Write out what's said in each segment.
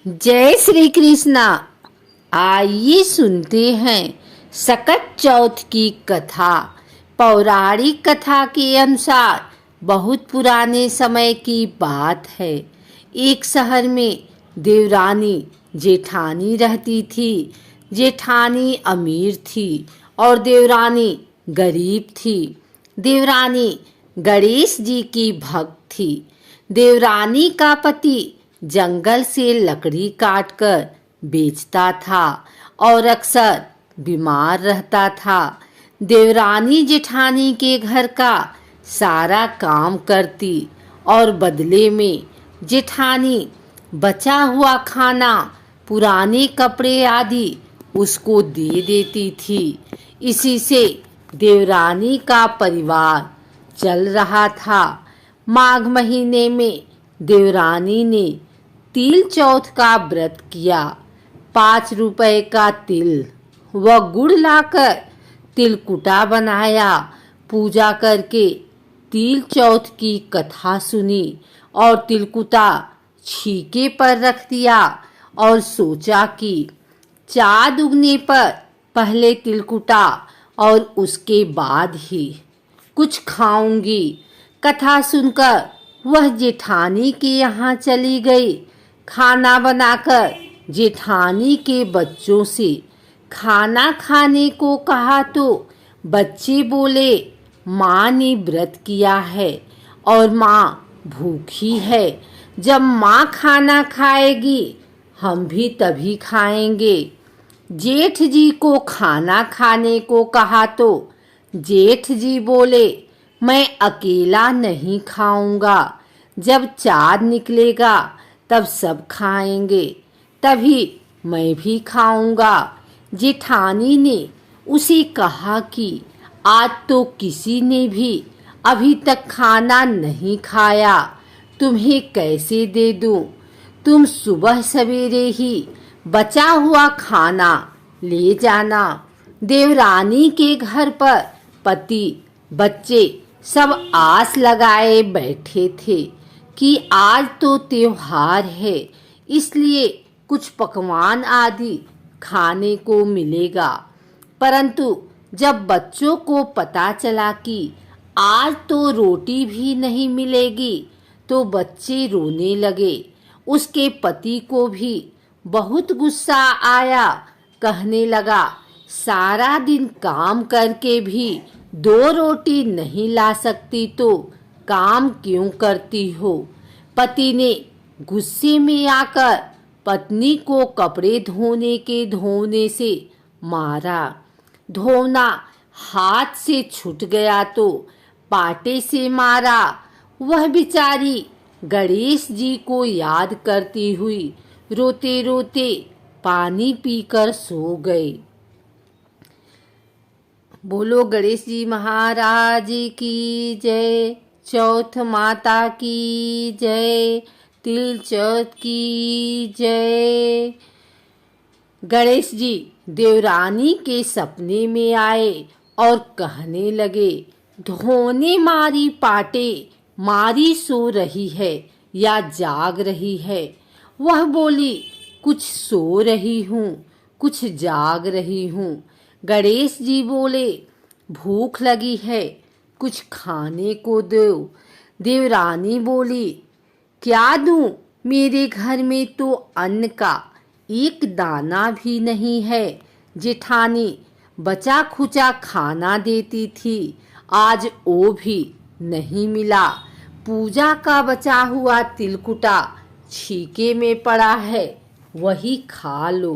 जय श्री कृष्णा। आइए सुनते हैं सकट चौथ की कथा। पौराणिक कथा के अनुसार बहुत पुराने समय की बात है। एक शहर में देवरानी जेठानी रहती थी। जेठानी अमीर थी और देवरानी गरीब थी। देवरानी गणेश जी की भक्त थी। देवरानी का पति जंगल से लकड़ी काटकर बेचता था और अक्सर बीमार रहता था। देवरानी जेठानी के घर का सारा काम करती और बदले में जेठानी बचा हुआ खाना, पुराने कपड़े आदि उसको दे देती थी। इसी से देवरानी का परिवार चल रहा था। माघ महीने में देवरानी ने तिल चौथ का व्रत किया। 5 रुपए का तिल व गुड़ लाकर तिलकुटा बनाया। पूजा करके तिल चौथ की कथा सुनी और तिलकुटा छीके पर रख दिया और सोचा कि चाँद उगने पर पहले तिलकुटा और उसके बाद ही कुछ खाऊंगी। कथा सुनकर वह जेठानी के यहाँ चली गई। खाना बनाकर जेठानी के बच्चों से खाना खाने को कहा तो बच्चे बोले, माँ ने व्रत किया है और माँ भूखी है। जब माँ खाना खाएगी हम भी तभी खाएंगे। जेठ जी को खाना खाने को कहा तो जेठ जी बोले, मैं अकेला नहीं खाऊंगा। जब चाँद निकलेगा तब सब खाएंगे, तभी मैं भी खाऊंगा। जेठानी ने उसे कहा कि आज तो किसी ने भी अभी तक खाना नहीं खाया, तुम्हें कैसे दे दूं? तुम सुबह सवेरे ही बचा हुआ खाना ले जाना। देवरानी के घर पर पति बच्चे सब आस लगाए बैठे थे कि आज तो त्योहार है, इसलिए कुछ पकवान आदि खाने को मिलेगा। परंतु जब बच्चों को पता चला कि आज तो रोटी भी नहीं मिलेगी तो बच्चे रोने लगे। उसके पति को भी बहुत गुस्सा आया। कहने लगा, सारा दिन काम करके भी 2 रोटी नहीं ला सकती तो काम क्यों करती हो? पति ने गुस्से में आकर पत्नी को कपड़े धोने से मारा। धोना हाथ से छूट गया तो पाटे से मारा। वह बेचारी गणेश जी को याद करती हुई रोते रोते पानी पीकर सो गई। बोलो गणेश जी महाराज की जय। चौथ माता की जय। तिल चौथ की जय। गणेश जी देवरानी के सपने में आए और कहने लगे, धोने मारी पाटे मारी सो रही है या जाग रही है? वह बोली, कुछ सो रही हूँ, कुछ जाग रही हूँ। गणेश जी बोले, भूख लगी है, कुछ खाने को दो। देवरानी बोली, क्या दूं? मेरे घर में तो अन्न का एक दाना भी नहीं है। जेठानी बचा खुचा खाना देती थी, आज वो भी नहीं मिला। पूजा का बचा हुआ तिलकुटा छीके में पड़ा है, वही खा लो।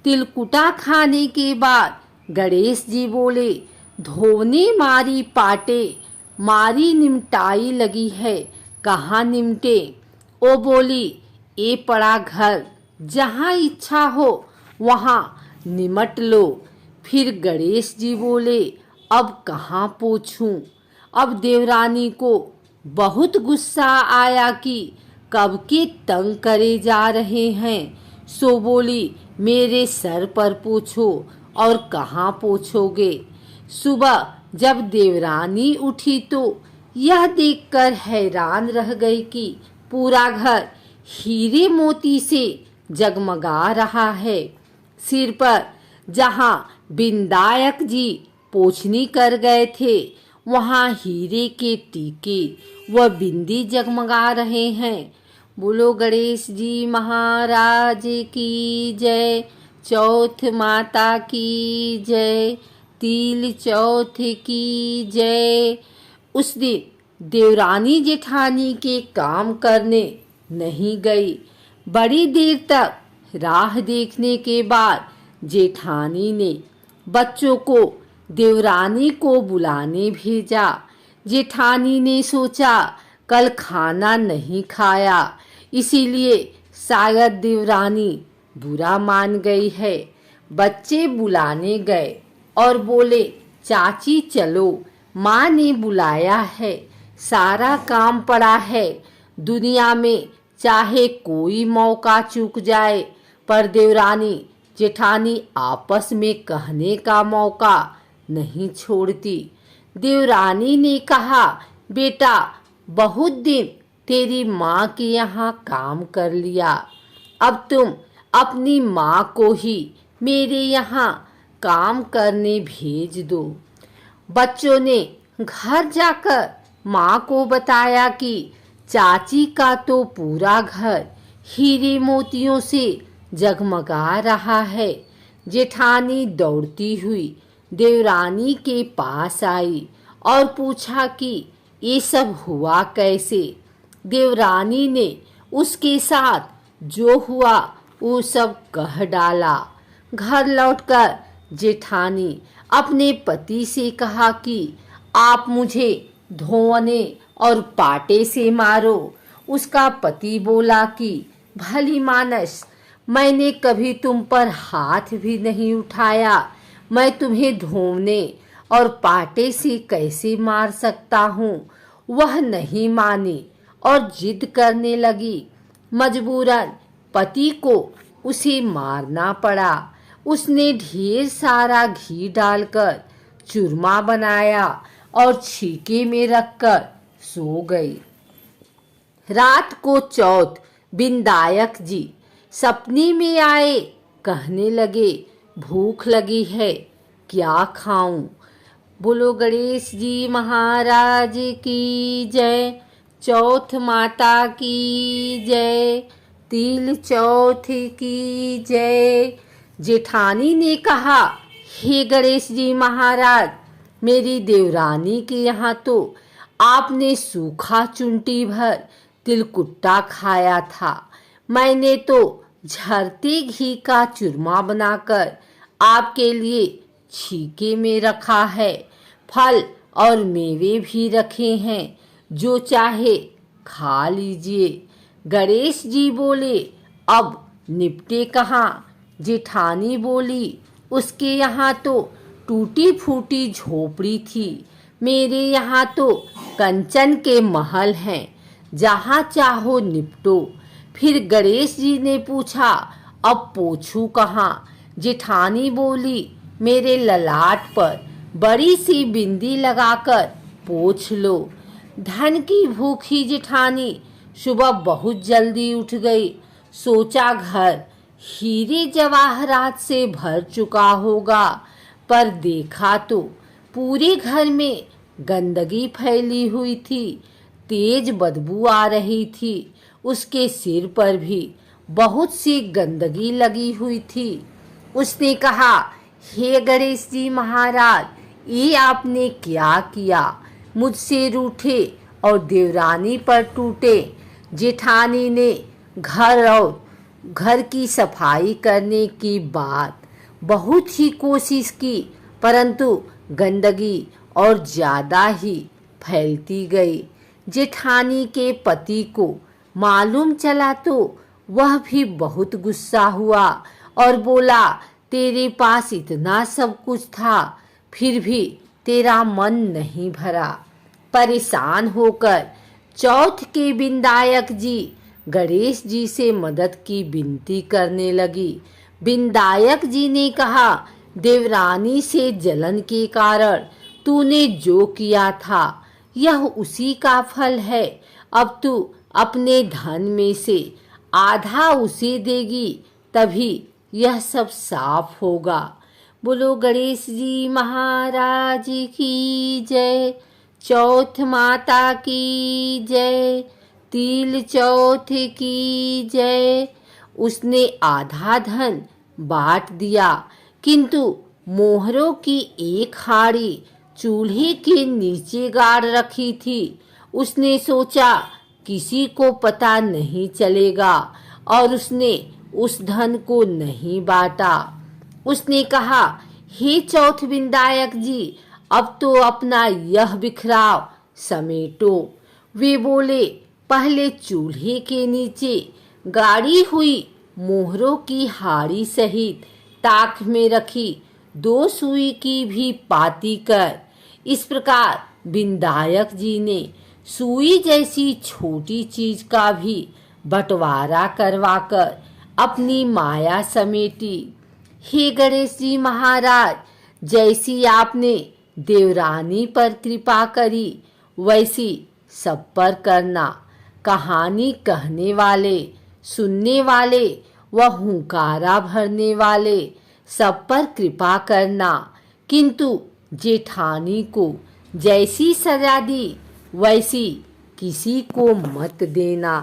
तिलकुटा खाने के बाद गणेश जी बोले, धोने मारी पाटे मारी निमटाई लगी है, कहाँ निमटे? ओ बोली, ए पड़ा घर, जहाँ इच्छा हो वहाँ निमट लो। फिर गणेश जी बोले, अब कहाँ पोंछूं? अब देवरानी को बहुत गुस्सा आया कि कब के तंग करे जा रहे हैं। सो बोली, मेरे सर पर पोंछो। और कहाँ पोंछोगे? सुबह जब देवरानी उठी तो यह देखकर हैरान रह गई कि पूरा घर हीरे मोती से जगमगा रहा है। सिर पर जहाँ विनायक जी पोछनी कर गए थे, वहाँ हीरे के टीके व बिंदी जगमगा रहे हैं। बोलो गणेश जी महाराज की जय। चौथ माता की जय। तिल चौथ की जय। उस दिन देवरानी जेठानी के काम करने नहीं गई। बड़ी देर तक राह देखने के बाद जेठानी ने बच्चों को देवरानी को बुलाने भेजा। जेठानी ने सोचा कल खाना नहीं खाया, इसीलिए शायद देवरानी बुरा मान गई है। बच्चे बुलाने गए और बोले, चाची चलो, माँ ने बुलाया है, सारा काम पड़ा है। दुनिया में चाहे कोई मौका चूक जाए, पर देवरानी जेठानी आपस में कहने का मौका नहीं छोड़ती। देवरानी ने कहा, बेटा बहुत दिन तेरी माँ के यहाँ काम कर लिया, अब तुम अपनी माँ को ही मेरे यहाँ काम करने भेज दो। बच्चों ने घर जाकर माँ को बताया कि चाची का तो पूरा घर हीरे मोतियों से जगमगा रहा है। जेठानी दौड़ती हुई देवरानी के पास आई और पूछा कि ये सब हुआ कैसे। देवरानी ने उसके साथ जो हुआ वो सब कह डाला। घर लौटकर जेठानी अपने पति से कहा कि आप मुझे धोने और पाटे से मारो। उसका पति बोला कि भली मानस, मैंने कभी तुम पर हाथ भी नहीं उठाया, मैं तुम्हें धोने और पाटे से कैसे मार सकता हूँ। वह नहीं मानी और जिद करने लगी। मजबूरन पति को उसे मारना पड़ा। उसने ढेर सारा घी डालकर चूरमा बनाया और छीके में रखकर सो गई। रात को चौथ विनायक जी सपने में आए। कहने लगे, भूख लगी है, क्या खाऊं। बोलो गणेश जी महाराज की जय। चौथ माता की जय। तिल चौथ की जय। जेठानी ने कहा, हे गणेश जी महाराज, मेरी देवरानी के यहाँ तो आपने सूखा चुंटी भर तिलकुट्टा खाया था। मैंने तो झरते घी का चूरमा बनाकर आपके लिए छीके में रखा है। फल और मेवे भी रखे हैं, जो चाहे खा लीजिए। गणेश जी बोले, अब निपटे कहाँ। जेठानी बोली, उसके यहाँ तो टूटी फूटी झोपड़ी थी, मेरे यहाँ तो कंचन के महल हैं, जहाँ चाहो निपटो। फिर गणेश जी ने पूछा, अब पोछूं कहाँ। जेठानी बोली, मेरे ललाट पर बड़ी सी बिंदी लगाकर पोछ लो। धन की भूखी जेठानी सुबह बहुत जल्दी उठ गई। सोचा घर हीरे जवाहरात से भर चुका होगा, पर देखा तो पूरे घर में गंदगी फैली हुई थी, तेज बदबू आ रही थी। उसके सिर पर भी बहुत सी गंदगी लगी हुई थी। उसने कहा, हे गणेश जी महाराज, ये आपने क्या किया। मुझसे रूठे और देवरानी पर टूटे। जेठानी ने घर की सफाई करने की बात बहुत ही कोशिश की, परंतु गंदगी और ज़्यादा ही फैलती गई। जेठानी के पति को मालूम चला तो वह भी बहुत गुस्सा हुआ और बोला, तेरे पास इतना सब कुछ था, फिर भी तेरा मन नहीं भरा। परेशान होकर चौथ के विनायक जी गणेश जी से मदद की विनती करने लगी। विनायक जी ने कहा, देवरानी से जलन के कारण तूने जो किया था, यह उसी का फल है। अब तू अपने धन में से आधा उसे देगी, तभी यह सब साफ होगा। बोलो गणेश जी महाराज की जय। चौथ माता की जय। तिल चौथ की जय। उसने आधा धन बांट दिया, किंतु मोहरों की एक हाड़ी चूल्हे के नीचे गाड़ रखी थी। उसने सोचा किसी को पता नहीं चलेगा, और उसने उस धन को नहीं बांटा। उसने कहा, हे चौथ विनायक जी, अब तो अपना यह बिखराव समेटो। वे बोले, पहले चूल्हे के नीचे गाड़ी हुई मोहरों की हाड़ी सहित ताक में रखी 2 सुई की भी पाती कर। इस प्रकार विनायक जी ने सुई जैसी छोटी चीज का भी बंटवारा करवाकर अपनी माया समेटी। हे गणेश जी महाराज, जैसी आपने देवरानी पर कृपा करी, वैसी सब पर करना। कहानी कहने वाले, सुनने वाले व हुंकारा भरने वाले सब पर कृपा करना, किंतु जेठानी को जैसी सजा दी वैसी किसी को मत देना।